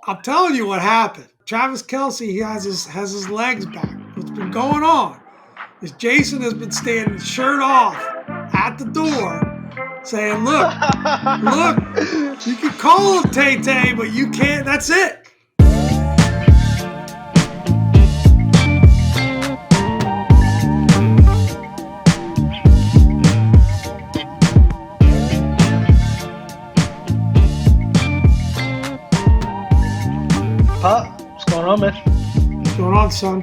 I'm telling you what happened. Travis Kelce, he has his legs back. What's been going on is Jason has been standing shirt off at the door saying, look, you can call him Tay Tay, but you can't. That's it. What's going on, man? What's going on, son?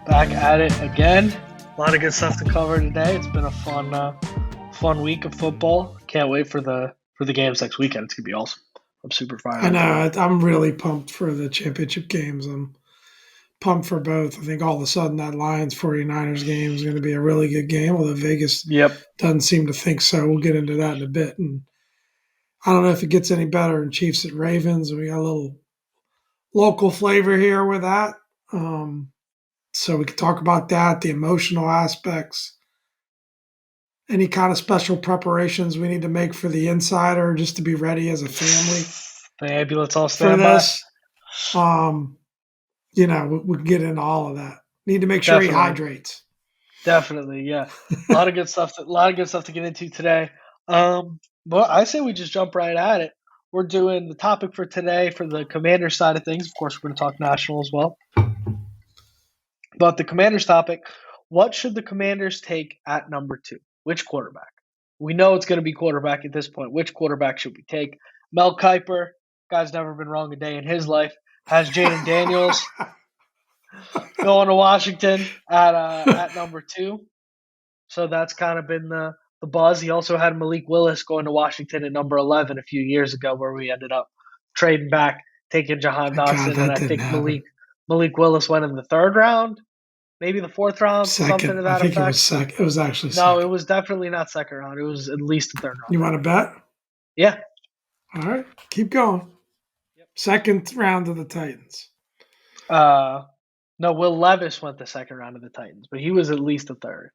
Back at it again. A lot of good stuff to cover today. It's been a fun week of football. Can't wait for the games next weekend. It's gonna be awesome. I'm super fired I up. know. I'm really pumped for the championship games. I'm pumped for both. I think all of a sudden that Lions 49ers game is going to be a really good game, although Vegas Yep. doesn't seem to think so. We'll get into that in a bit. And I don't know if it gets any better in Chiefs at Ravens. We got a little local flavor here with that. So we could talk about that, the emotional aspects, any kind of special preparations we need to make for the insider just to be ready as a family The ambulance all for stand by. this. We can get into all of that. Need to make sure he Definitely. hydrates. Definitely, yeah. A lot of good stuff. A lot of good stuff to get into today. But I say we just jump right at it. We're doing the topic for today for the Commander side of things. Of course, we're going to talk national as well. But the Commanders topic, what should the Commanders take at number 2? Which quarterback? We know it's going to be quarterback at this point. Which quarterback should we take? Mel Kiper, guy's never been wrong a day in his life, has Jaden Daniels going to Washington at number 2. So that's kind of been the buzz. He also had Malik Willis going to Washington at number 11 a few years ago, where we ended up trading back, taking Jahan Thank God Dotson, that and I didn't think happen. Malik Willis went in the 3rd round, maybe the 4th round, something to Second. I that think it was effect. second. It was actually No, it second. was definitely not 2nd round. It was at least the 3rd round. You want to bet? Yeah. All right. Keep going. Yep. Second round of the Titans. No, Will Levis went the 2nd round of the Titans, but he was at least the 3rd.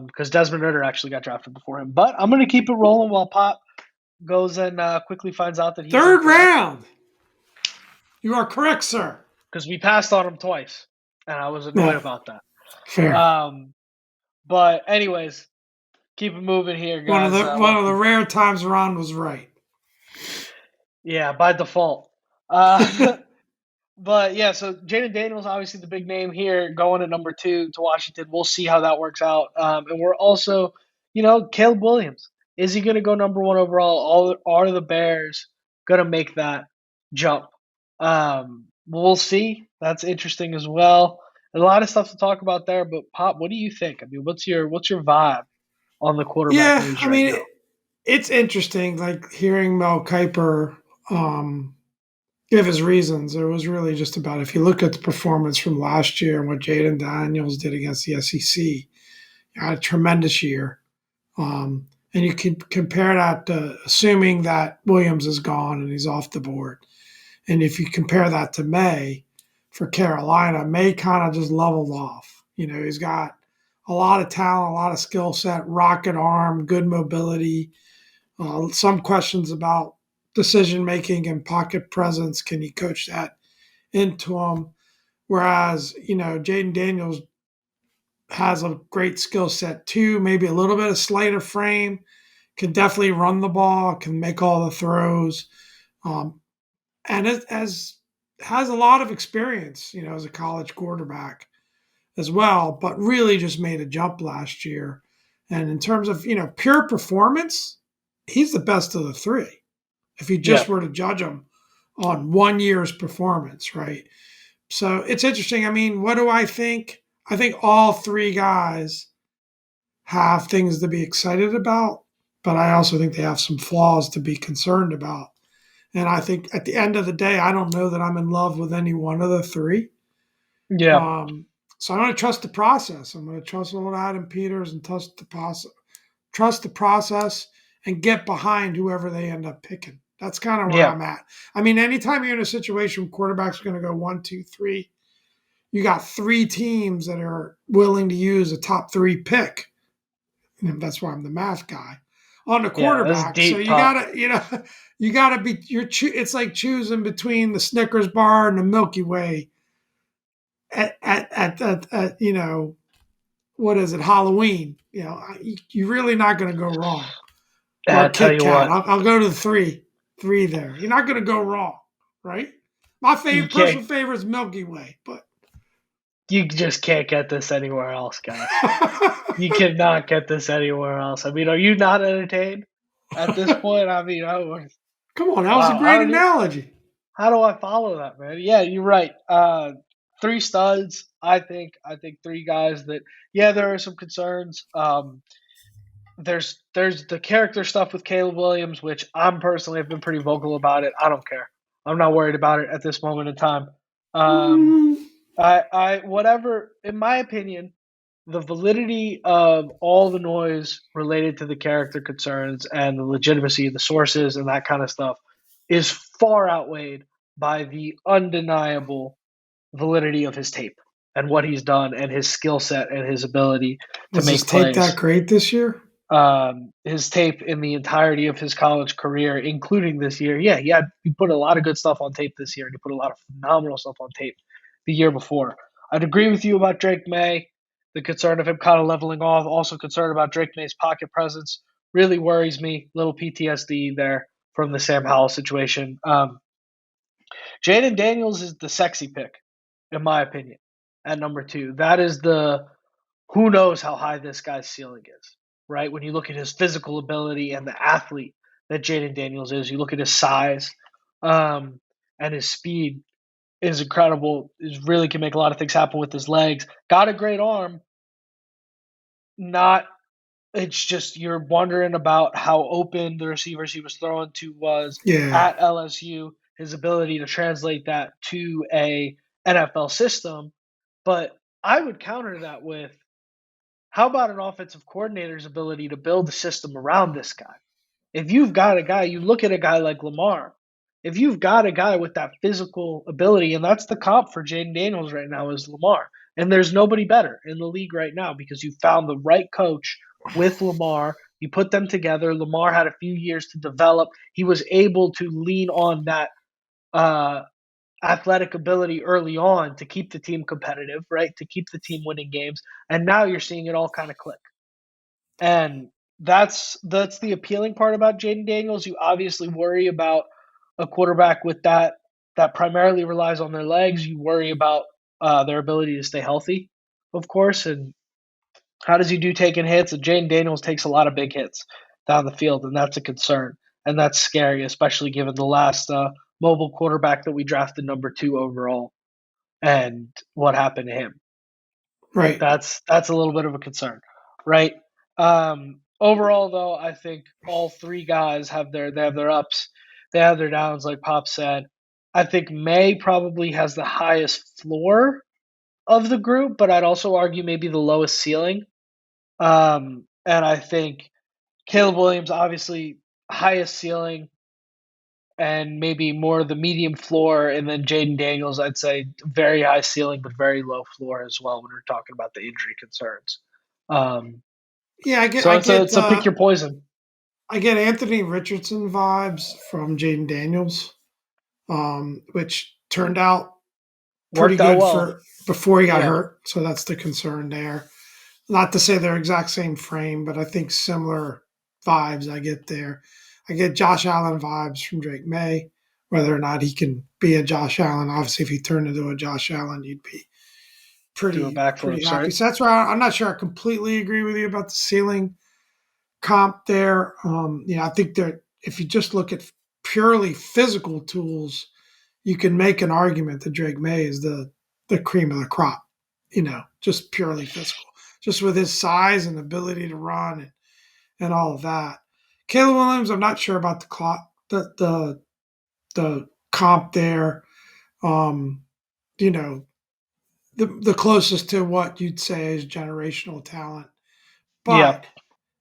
Because Desmond Ridder actually got drafted before him. But I'm going to keep it rolling while Pop goes and quickly finds out that he's 3rd incorrect. round. You are correct, sir. Because we passed on him twice, and I was annoyed about that. Fair. But anyways, keep it moving here, guys. One of the rare times Ron was right. Yeah, by default. But yeah, so Jaden Daniels, obviously the big name here, going at number 2 to Washington. We'll see how that works out. And we're also, Caleb Williams. Is he going to go number 1 overall? Are the Bears going to make that jump? We'll see. That's interesting as well. A lot of stuff to talk about there. But Pop, what do you think? I mean, what's your vibe on the quarterback news right now? It's interesting, like hearing Mel Kiper give his reasons. It was really just about, if you look at the performance from last year and what Jaden Daniels did against the SEC, he had a tremendous year. And you can compare that to assuming that Williams is gone and he's off the board. And if you compare that to May for Carolina, May kind of just leveled off. He's got a lot of talent, a lot of skill set, rocket arm, good mobility. Some questions about decision making and pocket presence. Can you coach that into him? Whereas, Jaden Daniels has a great skill set too, maybe a little bit of sleight of frame, can definitely run the ball, can make all the throws, and it has a lot of experience, as a college quarterback as well, but really just made a jump last year. And in terms of, pure performance, he's the best of the 3. If you just were to judge him on 1 year's performance, right? So it's interesting. I mean, what do I think? I think all 3 guys have things to be excited about, but I also think they have some flaws to be concerned about. And I think at the end of the day, I don't know that I'm in love with any one of the 3. Yeah. So I'm going to trust the process. I'm going to trust old Adam Peters and trust the process and get behind whoever they end up picking. That's kind of where I'm at. I mean, anytime you're in a situation where quarterbacks are going to go 1, 2, 3, you got 3 teams that are willing to use a top 3 pick. And that's why I'm the math guy. on the Yeah, this is quarterback. So deep you talk. gotta, you gotta be. It's like choosing between the Snickers bar and the Milky Way at what is it, Halloween? You're really not going to go wrong. Or I a tell Kit you Kat. what, I'll go to the three there. You're not going to go wrong, right? My you can't, personal favorite is Milky Way, but you just can't get this anywhere else, guys. You cannot get this anywhere else. I mean, are you not entertained at this point? I mean, come on, that was a wow, I great don't e analogy. how do I follow that, man? Yeah, you're right. 3 studs, I think 3 guys that yeah, there are some concerns. There's the character stuff with Caleb Williams, which I'm personally have been pretty vocal about it. I don't care. I'm not worried about it at this moment in time. Um, Mm, I whatever, in my opinion, the validity of all the noise related to the character concerns and the legitimacy of the sources and that kind of stuff is far outweighed by the undeniable validity of his tape and what he's done and his skill set and his ability to was his make tape that plays. great this year? His tape in the entirety of his college career, including this year, yeah, he put a lot of good stuff on tape this year, and he put a lot of phenomenal stuff on tape the year before. I'd agree with you about Drake May. The concern of him kind of leveling off. Also concerned about Drake May's pocket presence. Really worries me. Little PTSD there from the Sam Howell situation. Jaden Daniels is the sexy pick, in my opinion, at number 2. That is the who knows how high this guy's ceiling is, right? When you look at his physical ability and the athlete that Jaden Daniels is, you look at his size and his speed is incredible. Is really can make a lot of things happen with his legs. Got a great arm. Not it's just you're wondering about how open the receivers he was throwing to was Yeah. at LSU. His ability to translate that to a NFL system, but I would counter that with how about an offensive coordinator's ability to build a system around this guy? If you've got a guy, you look at a guy like Lamar, if you've got a guy with that physical ability, and that's the comp for Jaden Daniels right now is Lamar. And there's nobody better in the league right now because you found the right coach with Lamar. You put them together. Lamar had a few years to develop. He was able to lean on that uh, athletic ability early on to keep the team competitive, right? To keep the team winning games. And now you're seeing it all kind of click. And that's the appealing part about Jaden Daniels. You obviously worry about a quarterback with that primarily relies on their legs. You worry about their ability to stay healthy, of course. And how does he do taking hits? And Jaden Daniels takes a lot of big hits down the field, and that's a concern. And that's scary, especially given the last mobile quarterback that we drafted number 2 overall and what happened to him. Right. That's a little bit of a concern, right? Overall, though, I think all 3 guys have their ups, they have their downs, like Pop said. I think May probably has the highest floor of the group, but I'd also argue maybe the lowest ceiling. And I think Caleb Williams, obviously, highest ceiling and maybe more the medium floor, and then Jaden Daniels, I'd say very high ceiling but very low floor as well when we're talking about the injury concerns. Um, Yeah, I get so I it's a get it's a pick your poison. I get Anthony Richardson vibes from Jaden Daniels, which turned out pretty Worked out good well. for before he got Yeah, hurt. So that's the concern there. Not to say they're exact same frame, but I think similar vibes I get there. I get Josh Allen vibes from Drake May. Whether or not he can be a Josh Allen, obviously, if he turned into a Josh Allen, you'd be doing pretty backflips, happy. right? So that's why I'm not sure I completely agree with you about the ceiling comp there. I think that if you just look at purely physical tools, you can make an argument that Drake May is the cream of the crop. Just purely physical, just with his size and ability to run and all of that. Caleb Williams, I'm not sure about the clock, the comp there. Um, you know, the closest to what you'd say is generational talent, Yeah, but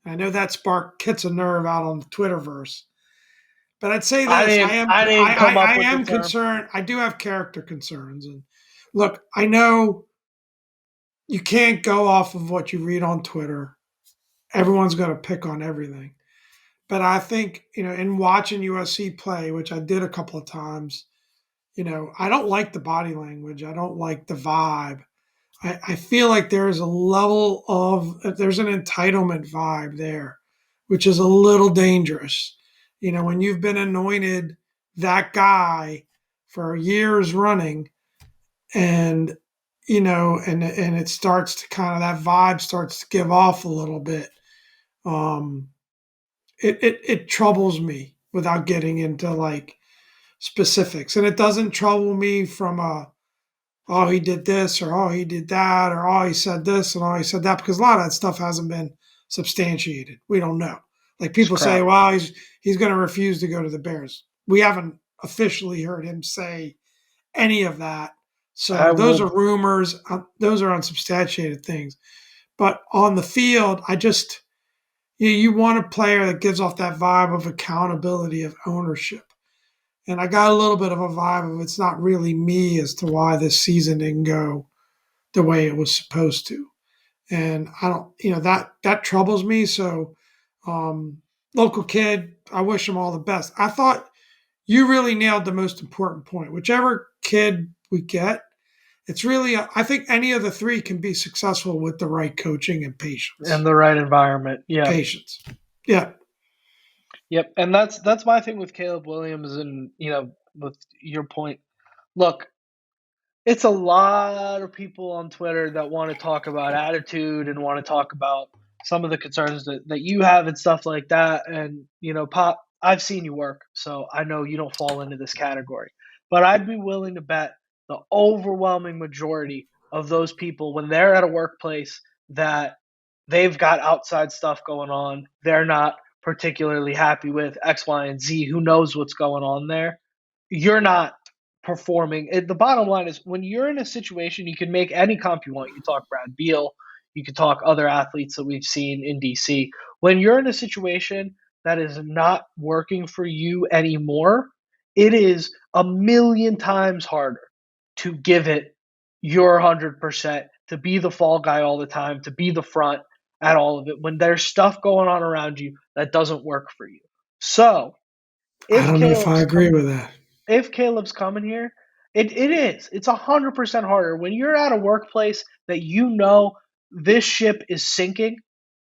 I know that sparked hits a nerve out on the Twitterverse. But I'd say I this: didn't I didn't come I up with the am term. concerned. I do have character concerns, and look, I know you can't go off of what you read on Twitter. Everyone's going to pick on everything, But I think, in watching USC play, which I did a couple of times, I don't like the body language. I don't like the vibe. I feel like there's a level of, there's an entitlement vibe there, which is a little dangerous. When you've been anointed that guy for years running, and, and it starts to kind of, that vibe starts to give off a little bit. Um, it troubles me without getting into like specifics. And it doesn't trouble me from oh, he did this, or oh, he did that, or oh, he said this, and oh, he said that, because a lot of that stuff hasn't been substantiated. We don't know. Like It's people say, crap. well, he's going to refuse to go to the Bears. We haven't officially heard him say any of that. I So those will are rumors. Those are unsubstantiated things. But on the field, you want a player that gives off that vibe of accountability, of ownership. And I got a little bit of a vibe of, it's not really me as to why this season didn't go the way it was supposed to. And I don't, that troubles me. So, um, local kid, I wish him all the best. I thought you really nailed the most important point. Whichever kid we get, it's really, I think any of the three can be successful with the right coaching and in patience. the right environment. Yep. Patience. Yeah. Yep. And that's my thing with Caleb Williams, and with your point. Look, it's a lot of people on Twitter that want to talk about attitude and want to talk about some of the concerns that you have and stuff like that. And, Pop, I've seen you work, so I know you don't fall into this category. But I'd be willing to bet the overwhelming majority of those people, when they're at a workplace that they've got outside stuff going on, they're not particularly happy with X, Y, and Z, who knows what's going on there. You're not performing. The bottom line is, when you're in a situation, you can make any comp you want. You talk Brad Beal, you can talk other athletes that we've seen in DC. When you're in a situation that is not working for you anymore, it is a million times harder to give it your 100%, to be the fall guy all the time, to be the front at all of it when there's stuff going on around you that doesn't work for you. So, I if don't know if I Caleb's agree come with that. if Caleb's coming here, it is. It's 100% harder when you're at a workplace that this ship is sinking.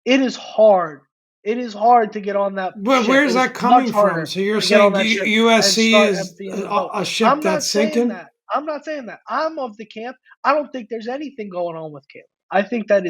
It is hard. It is hard to get on that But ship. where's It is that much coming from? harder So you're to get on saying that ship and USC start is emptying the boat. a ship I'm not that's saying sinking? that. I'm not saying that. I'm of the camp. I don't think there's anything going on with Caleb. I think it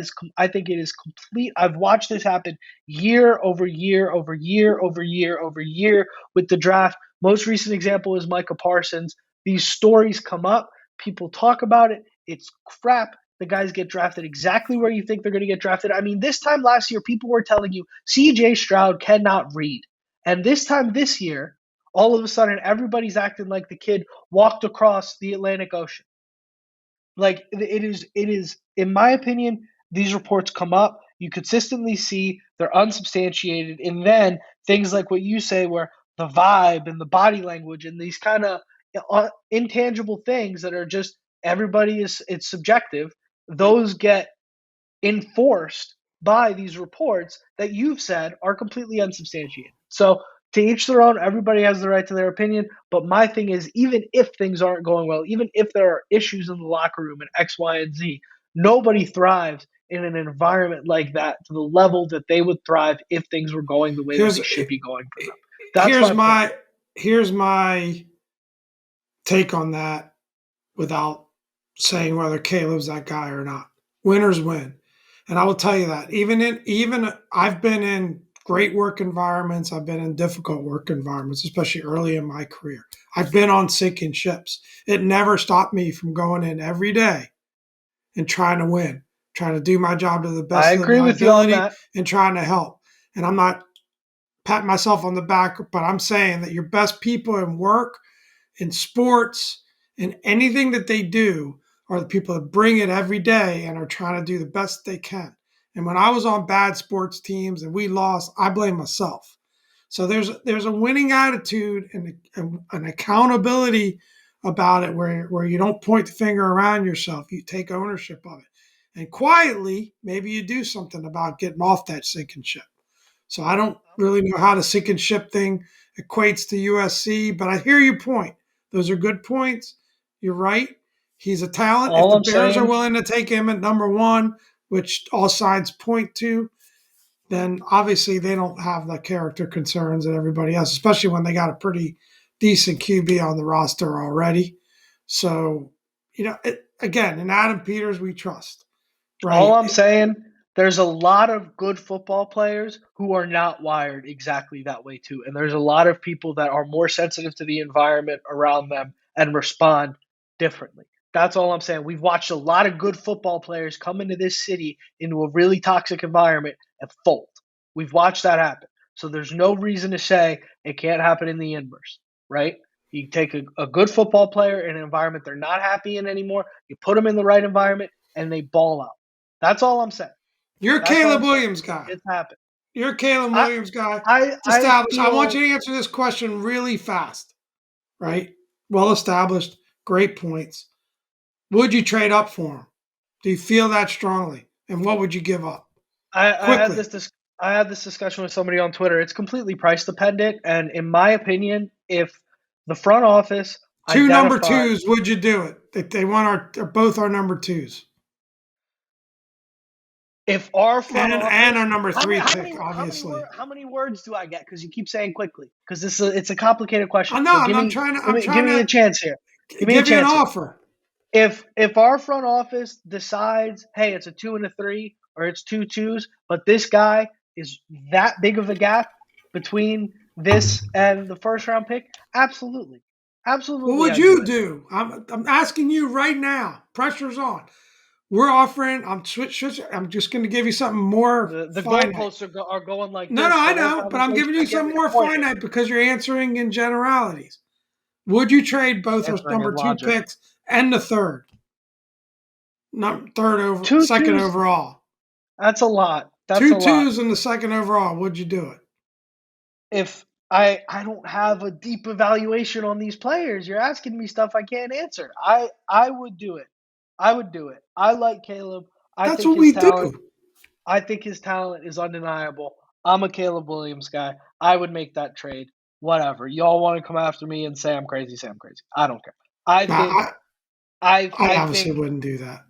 is complete. I've watched this happen year over year over year over year over year with the draft. Most recent example is Micah Parsons. These stories come up, people talk about it. It's crap. The guys get drafted exactly where you think they're going to get drafted. I mean, this time last year, people were telling you CJ Stroud cannot read. And this time this year, all of a sudden, everybody's acting like the kid walked across the Atlantic Ocean. Like, it is, in my opinion, these reports come up. You consistently see they're unsubstantiated. And then things like what you say, where the vibe and the body language and these kind of intangible things that are just, it's subjective, those get enforced by these reports that you've said are completely unsubstantiated. So, to each their own, everybody has the right to their opinion. But my thing is, even if things aren't going well, even if there are issues in the locker room and X, Y, and Z, nobody thrives in an environment like that to the level that they would thrive if things were going the way that Here's they should be going for them. That's here's my point. my here's my take on that, without saying whether Caleb's that guy or not. Winners win. And I will tell you that even I've been in great work environments, I've been in difficult work environments, especially early in my career. I've been on sinking ships. It never stopped me from going in every day and trying to win, trying to do my job to the I best of agree my with you on ability that. and trying to help. And I'm not patting myself on the back, but I'm saying that your best people in work, in sports, in anything that they do, are the people that bring it every day and are trying to do the best they can. And when I was on bad sports teams and we lost, I blame myself. So there's a winning attitude and an accountability about it, where you don't point the finger around yourself. You take ownership of it. And quietly, maybe you do something about getting off that sinking ship. So I don't really know how the sink and ship thing equates to USC, but I hear your point. Those are good points. You're right. He's a talent. If All the I'm Bears are saying, willing to take him at number one, which all signs point to, then obviously they don't have the character concerns that everybody else, especially when they got a pretty decent QB on the roster already. So, again, in Adam Peters, we trust, all right? I'm saying, there's a lot of good football players who are not wired exactly that way too, and there's a lot of people that are more sensitive to the environment around them and respond differently. That's all I'm saying. We've watched a lot of good football players come into this city into a really toxic environment and fold. We've watched that happen. So there's no reason to say it can't happen in the inverse, right? You take a good football player in an environment they're not happy in anymore, you put them in the right environment, and they ball out. That's all I'm saying. You're a That's all Caleb I'm saying. Williams guy. It's happened. You're a Caleb I Williams guy. I It's I established. I want feel you to answer this question really fast, right? Well established, great points. Would you trade up for him? Do you feel that strongly? And what would you give up? I had Quickly. I had this discussion with somebody on Twitter. It's completely price dependent, and in my opinion, if the front office Two number identify twos, would you do it? They want both our number twos. if our front And office our number three pick, obviously. how many words do I get? Because you keep saying quickly. Because it's a complicated question. I know. So I'm give trying me a to chance here. Give me a give you an chance here. offer. If our front office decides, hey, it's a 2 and a 3 or it's 2 2s, but this guy is that big of a gap between this and the first round pick, absolutely, What absolutely, would I'd do you it. do? I'm asking you right now. Pressure's on. We're offering. I'm just going to give you something more The finite. goalposts are going like No, no, this I the whole know, but I'm conversation. giving I you get something what your more point is. finite because you're answering in generalities. Would you trade both our Answering in number two logic. picks and the third, not third over, Two second twos. overall? That's a lot. That's a Two lot. twos in the second overall. Would you do it? If I don't have a deep evaluation on these players. You're asking me stuff I can't answer. I would do it. I would do it. I like Caleb. I That's think what his we do. talent I think his talent is undeniable. I'm a Caleb Williams guy. I would make that trade. Whatever. Y'all want to come after me and say I'm crazy, say I'm crazy. I don't care. I think I, I I obviously think wouldn't do that.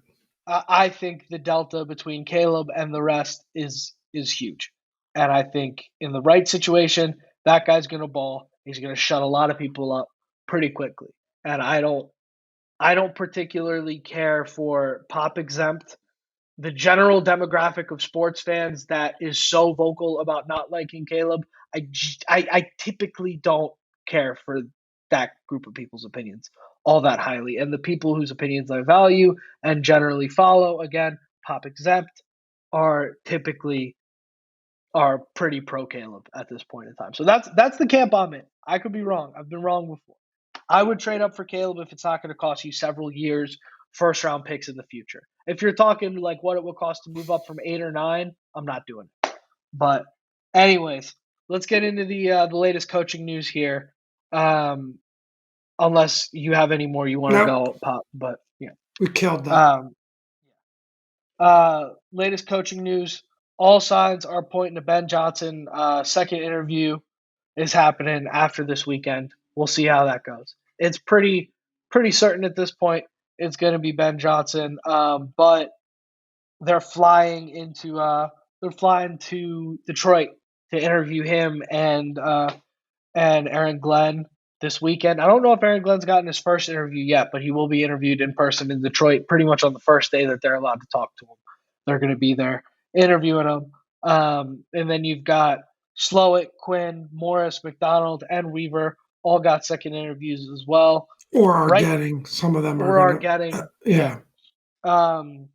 I think the delta between Caleb and the rest is huge. And I think in the right situation, that guy's going to ball. He's going to shut a lot of people up pretty quickly. And I don't particularly care for pop exempt. The general demographic of sports fans that is so vocal about not liking Caleb, I typically don't care for that group of people's opinions all that highly. And the people whose opinions I value and generally follow, again, pop exempt, are typically are pretty pro Caleb at this point in time. So that's the camp I'm in. I could be wrong. I've been wrong before. I would trade up for Caleb if it's not going to cost you several years, first round picks in the future. If you're talking like what it would cost to move up from 8 or 9, I'm not doing it. But anyways, let's get into the latest coaching news here. Unless you have any more you want to Nope, go pop, but yeah. we killed that. Um, latest coaching news. All signs are pointing to Ben Johnson. Second interview is happening after this weekend. We'll see how that goes. It's pretty certain at this point it's going to be Ben Johnson, but they're they're flying to Detroit to interview him and Aaron Glenn this weekend. I don't know if Aaron Glenn's gotten his first interview yet, but he will be interviewed in person in Detroit pretty much on the first day that they're allowed to talk to him. They're going to be there interviewing him. And then you've got Slowick, Quinn, Morris, McDonald, and Weaver all got second interviews as well. Or are Right, getting. Some of them are or going are to. getting, yeah. Yeah. Um,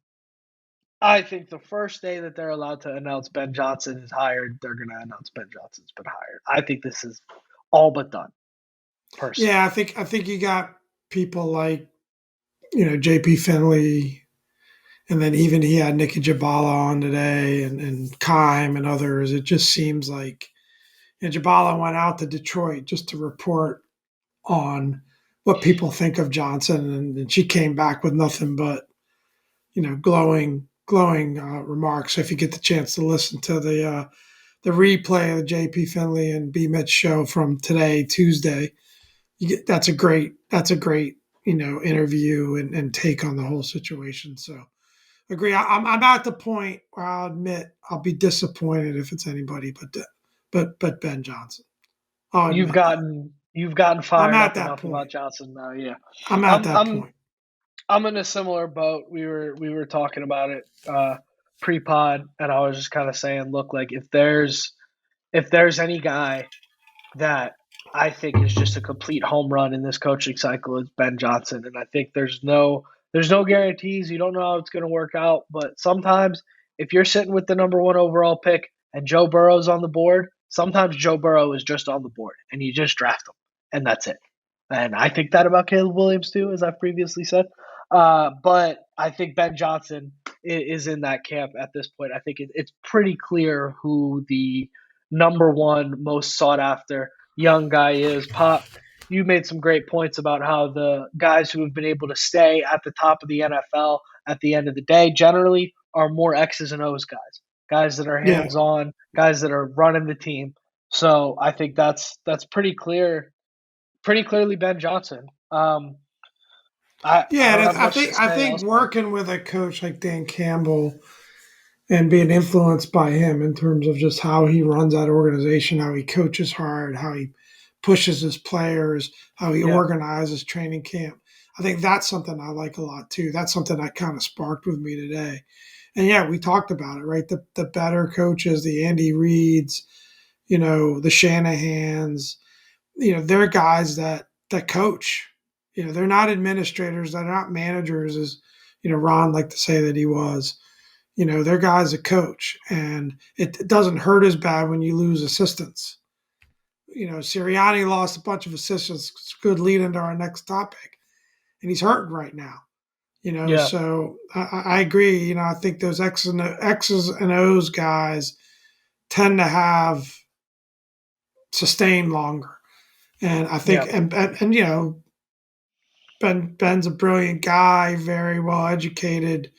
I think the first day that they're allowed to announce Ben Johnson is hired, they're going to announce Ben Johnson's been hired. I think this is all but done, personally. Yeah, I think you got people like JP Finley, and then even he had Nikki Jabala on today, and Kime and others. It just seems like Jabala went out to Detroit just to report on what people think of Johnson, and she came back with nothing but glowing remarks. So if you get the chance to listen to the replay of the JP Finley and B Mitch show from today, Tuesday, that's a great interview and take on the whole situation. So agree. I'm at the point where I'll admit I'll be disappointed if it's anybody but Ben Johnson. I'll You've admit that. gotten I'm fired at up that enough about point. Johnson now. Yeah, I'm at I'm that I'm point. I'm in a similar boat. We were talking about it pre-pod, and I was just kind of saying, look, like if there's any guy that I think is just a complete home run in this coaching cycle is Ben Johnson, and I think there's no guarantees. You don't know how it's going to work out, but sometimes if you're sitting with the number one overall pick and Joe Burrow's on the board, sometimes Joe Burrow is just on the board, and you just draft him, and that's it. And I think that about Caleb Williams too, as I've previously said. But I think Ben Johnson is in that camp at this point. I think it's pretty clear who the number one most sought after young guy is. Pop, you made some great points about how the guys who have been able to stay at the top of the NFL at the end of the day generally are more X's and O's guys, guys that are Yeah, hands on, guys that are running the team. So I think that's pretty clearly Ben Johnson. I yeah. don't And have I much to think I say think else on. working with a coach like Dan Campbell and being influenced by him in terms of just how he runs that organization, how he coaches hard, how he pushes his players, how he Yeah, organizes training camp. I think that's something I like a lot too. That's something that kind of sparked with me today. And yeah, we talked about it, right? The better coaches, the Andy Reeds, the Shanahans, they're guys that coach. They're not administrators, they're not managers, as Ron liked to say that he was. They're guys that coach, and it doesn't hurt as bad when you lose assistants. Sirianni lost a bunch of assistants. It's a good lead into our next topic, and he's hurting right now. yeah, So I agree. I think those X's and O's guys tend to have sustain longer, and I think yeah, and Ben's a brilliant guy, very well educated,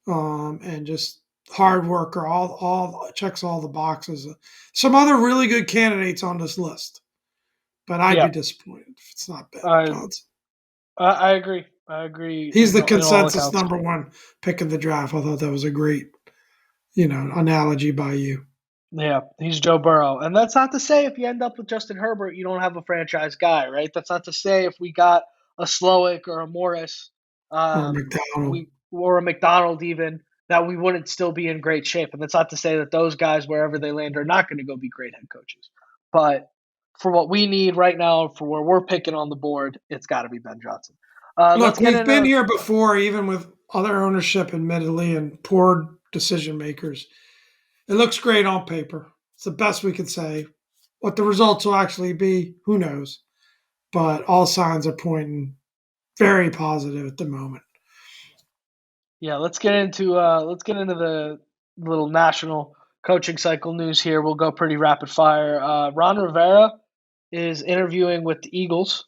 and just hard worker. All checks all the boxes. Some other really good candidates on this list, but I'd be yeah. disappointed if it's not Ben I Johnson. I agree. I agree He's in the in all consensus accounts. number one pick in the draft. I thought that was a great, analogy by you. Yeah, he's Joe Burrow. And that's not to say if you end up with Justin Herbert, you don't have a franchise guy, right? That's not to say if we got a Slowick or a Morris, Or McDonald. we or a McDonald even, that we wouldn't still be in great shape. And that's not to say that those guys, wherever they land, are not going to go be great head coaches. But for what we need right now, for where we're picking on the board, it's got to be Ben Johnson. Let's Look, get we've been into here before, even with other ownership, admittedly, and poor decision makers. It looks great on paper. It's the best we can say. What the results will actually be, who knows? But all signs are pointing very positive at the moment. Yeah, let's get into the little national coaching cycle news here. We'll go pretty rapid fire. Ron Rivera is interviewing with the Eagles.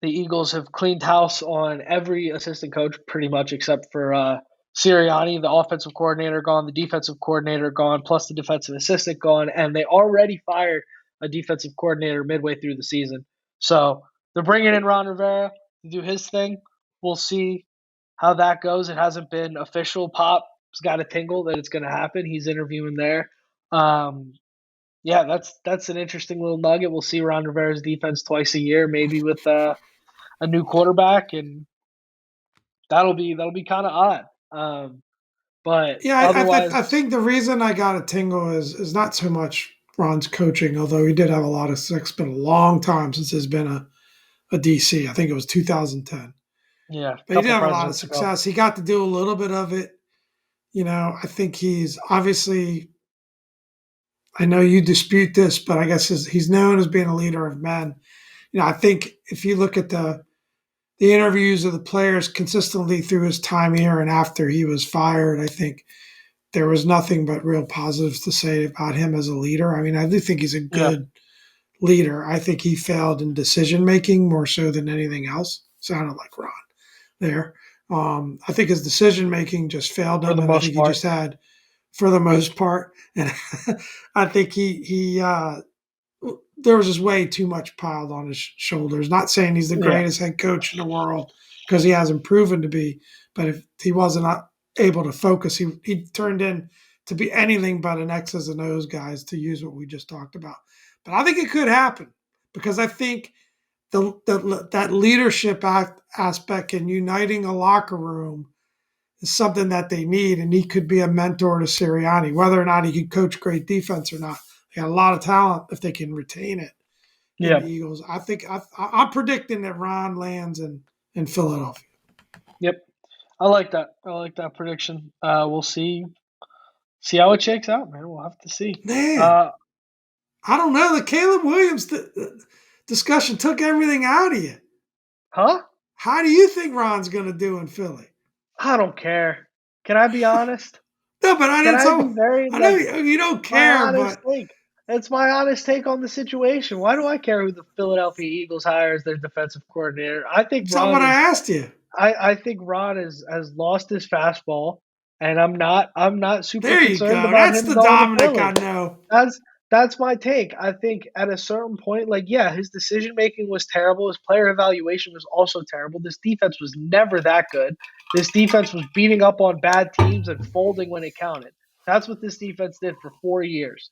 The Eagles have cleaned house on every assistant coach pretty much except for Sirianni, the offensive coordinator gone, the defensive coordinator gone, plus the defensive assistant gone, and they already fired a defensive coordinator midway through the season. So they're bringing in Ron Rivera to do his thing. We'll see how that goes. It hasn't been official. Pop's got a tingle that it's going to happen. He's interviewing there. Um, yeah, that's an interesting little nugget. We'll see Ron Rivera's defense twice a year, maybe with a new quarterback, and that'll be kind of odd. But Yeah, I otherwise, think the reason I got a tingle is not so much Ron's coaching, although he did have a lot of success. It's been a long time since there's been a DC. I think it was 2010. yeah, a But he did couple have a lot of presidents ago. success. He got to do a little bit of it. I think he's obviously, I know you dispute this, but I guess he's known as being a leader of men. I think if you look at the interviews of the players consistently through his time here and after he was fired, I think there was nothing but real positives to say about him as a leader. I mean, I do think he's a Yeah, good leader. I think he failed in decision making more so than anything else. Sounded like Ron there. I think his decision making just failed for him, the and I most think he part. just had for the most part, and I think he there was just way too much piled on his shoulders. Not saying he's the Yeah, greatest head coach in the world because he hasn't proven to be, but if he wasn't able to focus, he turned in to be anything but an X's and O's guys to use what we just talked about. But I think it could happen because I think that leadership aspect and uniting a locker room is something that they need, and he could be a mentor to Sirianni, whether or not he can coach great defense or not. They got a lot of talent if they can retain it in the yeah, Eagles. I think I'm predicting that Ron lands in Philadelphia. yep. I like that. I like that prediction. We'll see how it shakes out, man. We'll have to see. Man, Uh, I don't know. The Caleb Williams discussion took everything out of you. huh? How do you think Ron's going to do in Philly? I don't care. Can I be honest? No, but I Can didn't. I be So very I know like you don't my care, honest but take? It's my honest take on the situation. Why do I care who the Philadelphia Eagles hire as their defensive coordinator? I think it's not Ron what I is. asked you. I think Ron has lost his fastball, and I'm not super There you concerned go. about That's him the going to Dominic I Philly. know. That's that's my take. I think at a certain point, like yeah, his decision making was terrible. His player evaluation was also terrible. This defense was never that good. This defense was beating up on bad teams and folding when it counted. That's what this defense did for 4 years.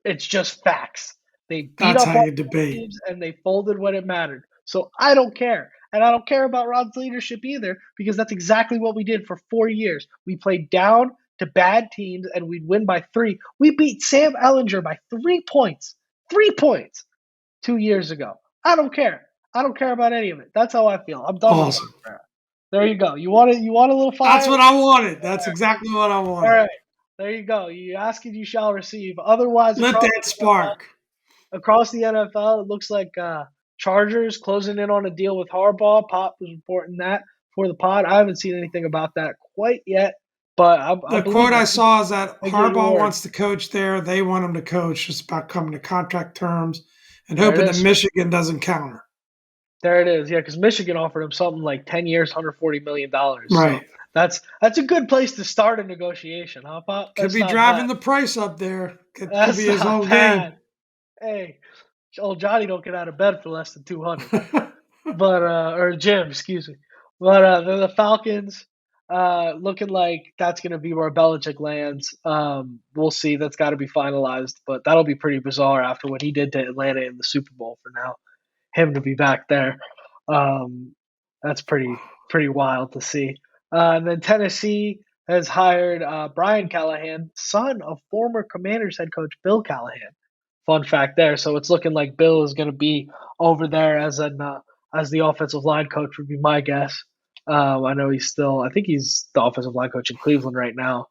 It's just facts. They beat That's up how on you debate. teams and they folded when it mattered. So I don't care. And I don't care about Rod's leadership either because that's exactly what we did for 4 years. We played down to bad teams and we'd win by three. We beat Sam Ellinger by 3 points. 3 points 2 years ago. I don't care. I don't care about any of it. That's how I feel. I'm done with Ron Awesome. Rivera. There you go. You want it? You want a little That's fire? what I wanted. That's exactly what I All wanted. right. There you go. You ask and you shall receive. Otherwise, Lit across that spark. the NFL, it looks like Chargers closing in on a deal with Harbaugh. Pop was reporting that for the pod. I haven't seen anything about that quite yet, but I The believe quote I that. saw is that I get your Harbaugh word. wants to coach there. They want him to coach. It's about coming to contract terms and There hoping it that is. Michigan doesn't counter. There it is. Yeah, because Michigan offered him something like 10 years, $140 million. So Right. that's a good place to start a negotiation, huh, Pop? Could That's be not driving bad. the price up there. Could be That's his not whole game. bad. Hey, old Johnny don't get out of bed for less than 200. But or Jim, excuse me. But the Falcons, looking like that's going to be where Belichick lands. We'll see. That's got to be finalized, but that'll be pretty bizarre after what he did to Atlanta in the Super Bowl. For now, him to be back there, um, that's pretty wild to see. And then Tennessee has hired Brian Callahan, son of former Commanders head coach Bill Callahan. Fun fact there. So it's looking like Bill is going to be over there as the offensive line coach would be my guess. I know I think he's the offensive line coach in Cleveland right now,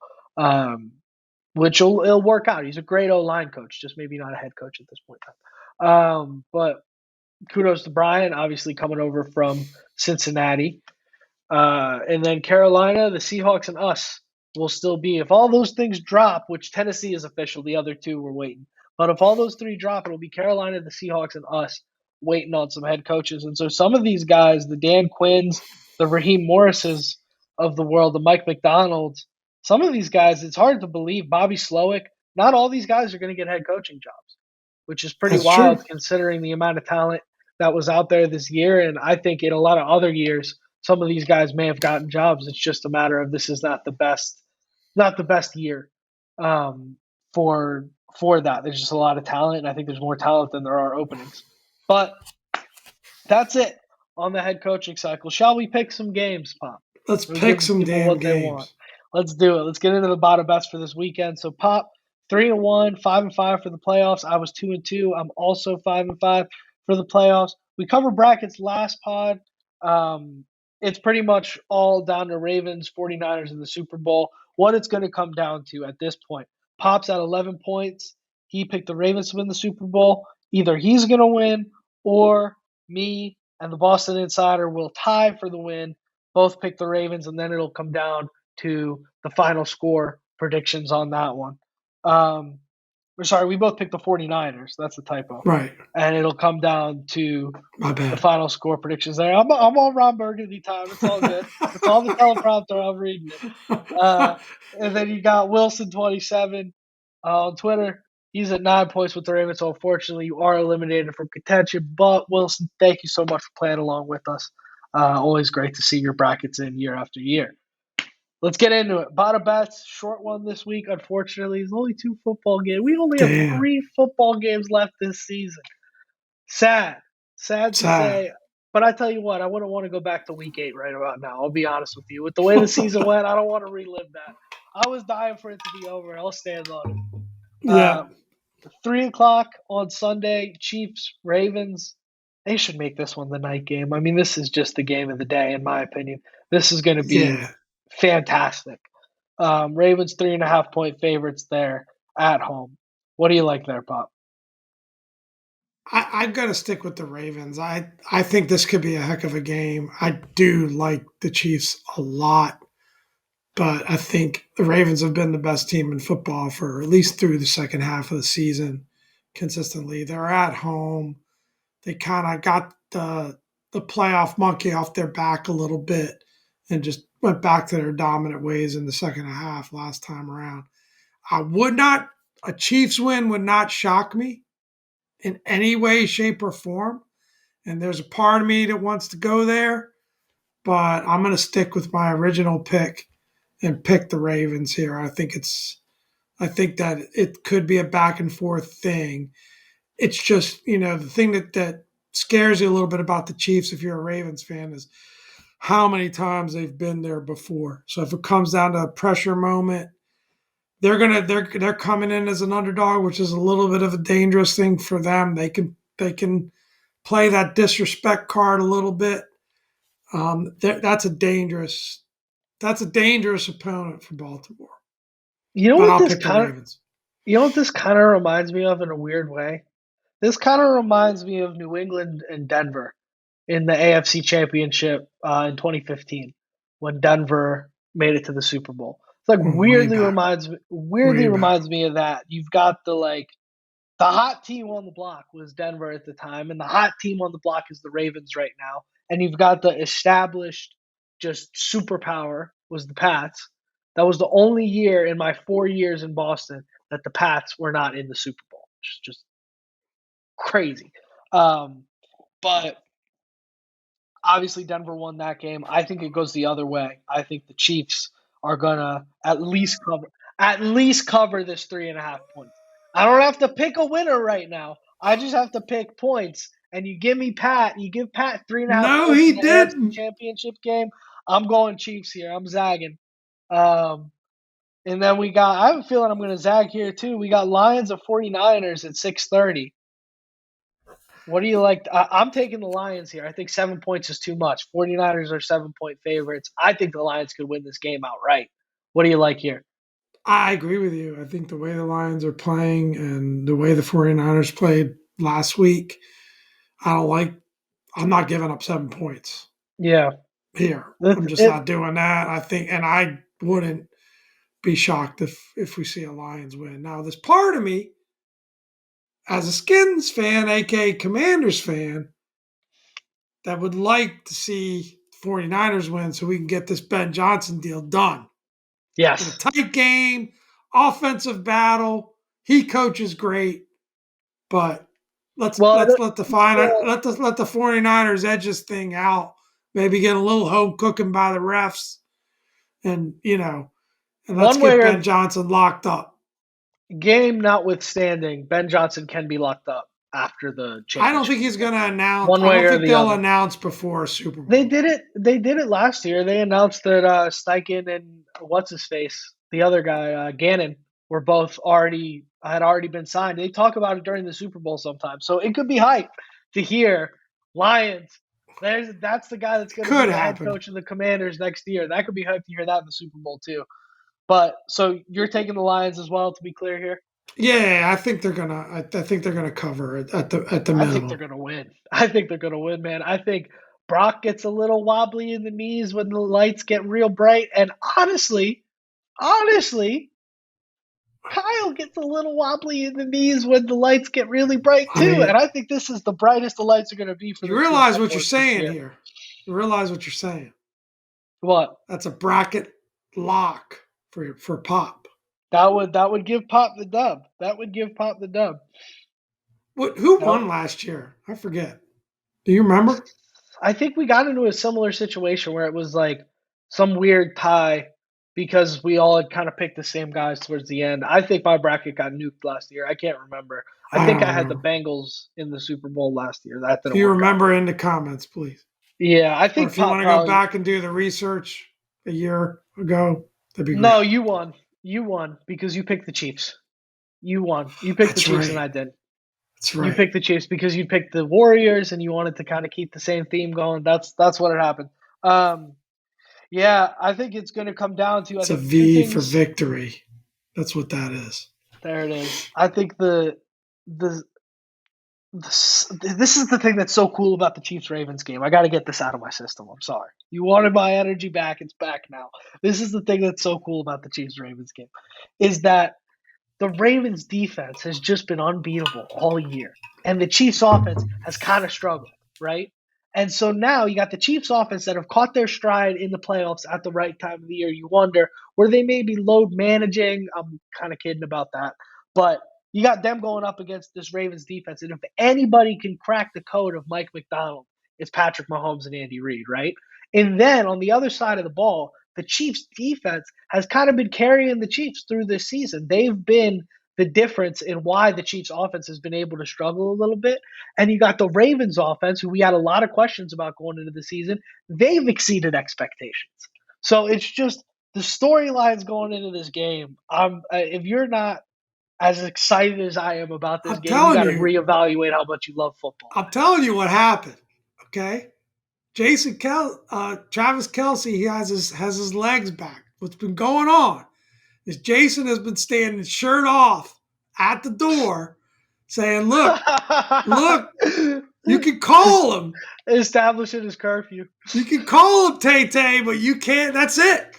which it'll work out. He's a great O line coach, just maybe not a head coach at this point in time. But kudos to Brian, obviously coming over from Cincinnati. And then Carolina, the Seahawks, and us will still be. If all those things drop, which Tennessee is official, the other two we're waiting. But if all those three drop, it'll be Carolina, the Seahawks, and us waiting on some head coaches. And so some of these guys, the Dan Quinns, the Raheem Morrises of the world, the Mike McDonalds, some of these guys, it's hard to believe. Bobby Slowick, not all these guys are going to get head coaching jobs, which is pretty That's true. wild considering the amount of talent that was out there this year. And I think in a lot of other years, some of these guys may have gotten jobs. It's just a matter of this is not the best year um, for that. There's just a lot of talent, and I think there's more talent than there are openings. But that's it on the head coaching cycle. Shall we pick some games, Pop? Let's We give pick the some people damn what they want. games. Let's do it. Let's get into the Bada bets for this weekend. So, Pop, 3-1, 5-5 for the playoffs. I was 2-2. I'm also 5-5 for the playoffs. We covered brackets last pod. Um, it's pretty much all down to Ravens, 49ers in the Super Bowl. What it's going to come down to at this point. Pop's at 11 points. He picked the Ravens to win the Super Bowl. Either he's going to win or me and the Boston Insider will tie for the win. Both pick the Ravens, and then it'll come down to the final score predictions on that one. Um, Or sorry, we both picked the 49ers. That's the typo. Right. And it'll come down to My the bad. final score predictions there. I'm on Ron Burgundy time. It's all good. It's all the teleprompter. I'm reading it. Uh, and then you got Wilson 27 on Twitter. He's at 9 points with the Ravens. So unfortunately, you are eliminated from contention. But Wilson, thank you so much for playing along with us. Always great to see your brackets in year after year. Let's get into it. Bada bets, short one this week. Unfortunately, it's only 2 football games. We only have Damn. 3 football games left this season. Sad, sad to Sad. say. But I tell you what, I wouldn't want to go back to week 8 right about now. I'll be honest with you. With the way the season went, I don't want to relive that. I was dying for it to be over. I'll stand on it. Yeah. Uh, 3 o'clock on Sunday, Chiefs, Ravens. They should make this one the night game. I mean, this is just the game of the day, in my opinion. This is going to be Yeah. fantastic. Ravens 3.5 point favorites there at home. What do you like there, Pop? I've got to stick with the Ravens. I think this could be a heck of a game. I do like the Chiefs a lot, but I think the Ravens have been the best team in football for at least through the second half of the season consistently. They're at home. They kind of got the playoff monkey off their back a little bit and just went back to their dominant ways in the second half last time around. I would not a Chiefs win would not shock me in any way, shape, or form. And there's a part of me that wants to go there, but I'm going to stick with my original pick and pick the Ravens here. I think that it could be a back and forth thing. It's just, the thing that scares you a little bit about the Chiefs if you're a Ravens fan is how many times they've been there before. So if it comes down to a pressure moment, they're coming in as an underdog, which is a little bit of a dangerous thing for them. They can play that disrespect card a little bit. That's a dangerous opponent for Baltimore. You know But what I'll this pick the kind of Ravens. you know what this kind of reminds me of in a weird way? This kind of reminds me of New England and Denver in the AFC Championship in 2015 when Denver made it to the Super Bowl. It's like Way back, weirdly way back. reminds me of that. You've got the hot team on the block was Denver at the time, and the hot team on the block is the Ravens right now. And you've got the established just superpower was the Pats. That was the only year in my 4 years in Boston that the Pats were not in the Super Bowl. Just crazy. Um, but obviously Denver won that game. I think it goes the other way. I think the Chiefs are gonna at least cover this 3.5 points. I don't have to pick a winner right now. I just have to pick points. And you give Pat three and a half No, points in he the AFC didn't. Championship game. I'm going Chiefs here. I'm zagging. Um, and then I have a feeling I'm going to zag here too. We got Lions of 49ers at 6:30. What do you like? I'm taking the Lions here. I think 7 points is too much. 49ers are 7 point favorites. I think the Lions could win this game outright. What do you like here? I agree with you. I think the way the Lions are playing and the way the 49ers played last week, I don't like I'm not giving up 7 points Yeah. here. I'm It, just it, not doing that. I think and I wouldn't be shocked if we see a Lions win. Now, there's part of me as a Skins fan, aka Commanders fan, that would like to see 49ers win so we can get this Ben Johnson deal done. In a yes. tight game, offensive battle. He coaches great, but Well, let's let the let the 49ers edge this thing out. Maybe get a little home cooking by the refs and and let's one way get or Ben Johnson locked up. game notwithstanding, Ben Johnson can be locked up after the I don't championship think he's game. going to announce. One I way don't or think the they'll other. announce before a Super They Bowl. did it. They did it last year. They announced that Steichen and what's his face, the other guy, Gannon, were both already been signed. They talk about it during the Super Bowl sometimes, so it could be hype to hear Lions. That's the guy that's going to be Could the head happen. coach of the Commanders next year. That could be hype to hear that in the Super Bowl too. But so you're taking the Lions as well, to be clear here. Yeah, I think they're gonna. I think they're gonna cover it at the I think they're minimum. gonna win. I think they're gonna win, man. I think Brock gets a little wobbly in the knees when the lights get real bright. And honestly, Kyle gets a little wobbly in the knees when the lights get really bright I too, and mean, I think this is the brightest the lights are going to be for you the Chiefs realize what you're network this saying year. here. You realize what you're saying. What? That's a bracket lock for Pop. That would give Pop the dub. That would give Pop the dub. Who No, won last year? I forget. Do you remember? I think we got into a similar situation where it was like some weird tie because we all had kind of picked the same guys towards the end. I think my bracket got nuked last year. I can't remember. I I think don't I had the remember. Bengals in the Super Bowl last year. That If didn't you work out. remember, in the comments, please. Yeah, I Or think if you Pop want to go probably. back and do the research a year ago, that'd be great. No, you won. You won because you picked the Chiefs. You won. You picked the That's Chiefs and right. I didn't. That's You right. picked the Chiefs because you picked the Warriors and you wanted to kind of keep the same theme going. That's what had happened. Um, yeah, I think it's going to come down to I It's a think two V for things. victory. That's what that is. There it is. I think the this is the thing that's so cool about the Chiefs Ravens game. I got to get this out of my system. I'm sorry. You wanted my energy back. It's back now. This is the thing that's so cool about the Chiefs Ravens game is that the Ravens defense has just been unbeatable all year. And the Chiefs offense has kind of struggled, right? And so now you got the Chiefs offense that have caught their stride in the playoffs at the right time of the year. You wonder where they may be load managing. I'm kind of kidding about that. But you got them going up against this Ravens defense. And if anybody can crack the code of Mike McDonald, it's Patrick Mahomes and Andy Reid, right? And then on the other side of the ball, the Chiefs defense has kind of been carrying the Chiefs through this season. They've been the difference in why the Chiefs offense has been able to struggle a little bit. And you got the Ravens offense, who we had a lot of questions about going into the season. They've exceeded expectations. So it's just the storylines going into this game. If you're not as excited as I am about this I'm game, you telling got to you, reevaluate how much you love football, I'm telling you what happened. Okay, Travis Kelsey, he has his legs back. What's been going on is Jason has been standing shirt off at the door, saying, "Look, you man. can call him, Establishing his curfew. you can call him Tay Tay, but you can't. That's it.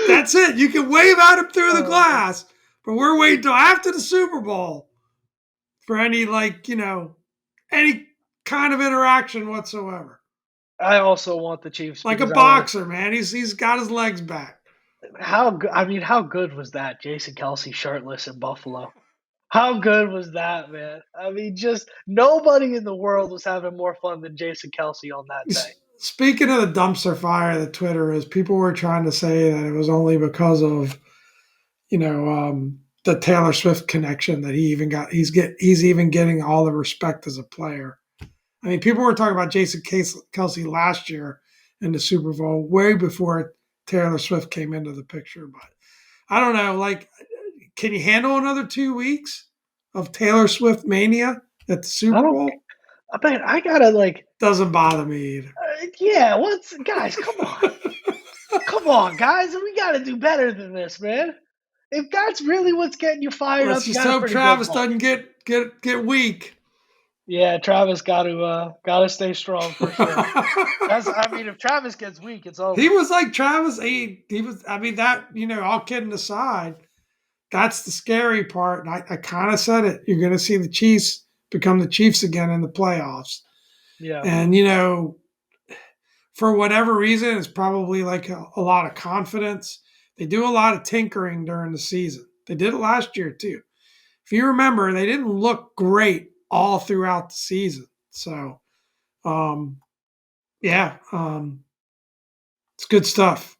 That's it. You can wave at him through the Uh, glass, but we're waiting till after the Super Bowl for any any kind of interaction whatsoever." I also want the Chiefs Like a because I want boxer, man. He's got his legs back. how good. I mean, how good was that? Jason Kelsey shirtless in Buffalo. How good was that, man? I mean, just nobody in the world was having more fun than Jason Kelsey on that day. Speaking of the dumpster fire that Twitter is, people were trying to say that it was only because of the Taylor Swift connection that he's even getting all the respect as a player. I mean, people were talking about Jason Kelsey last year in the Super Bowl, way before Taylor Swift came into the picture. But I don't know. Like, can you handle another 2 weeks of Taylor Swift mania at the I Super don't. Bowl? I mean, I gotta like. Doesn't bother me either. Yeah, what's guys? Come on, guys. We gotta do better than this, man. If that's really what's getting you fired Let's up, you just got a hope pretty good Travis point. doesn't get weak. Yeah, Travis got to stay strong for sure. That's I mean, if Travis gets weak, it's He over. was like Travis. He was. I mean, that all kidding aside, that's the scary part. And I kind of said it. You're going to see the Chiefs become the Chiefs again in the playoffs. Yeah, And for whatever reason, it's probably like a lot of confidence. They do a lot of tinkering during the season. They did it last year too. If you remember, they didn't look great all throughout the season. So, um, yeah, it's good stuff.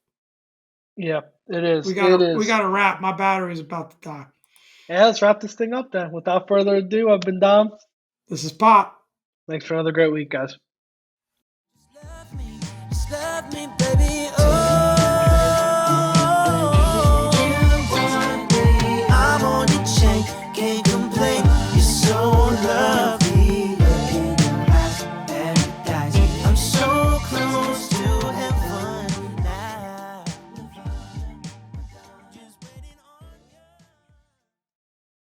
yeah, it is. We It got we is. got to wrap. My battery's about to die. Yeah, let's wrap this thing up then. Without further ado, I've been Dom. This is Pop. Thanks for another great week, guys.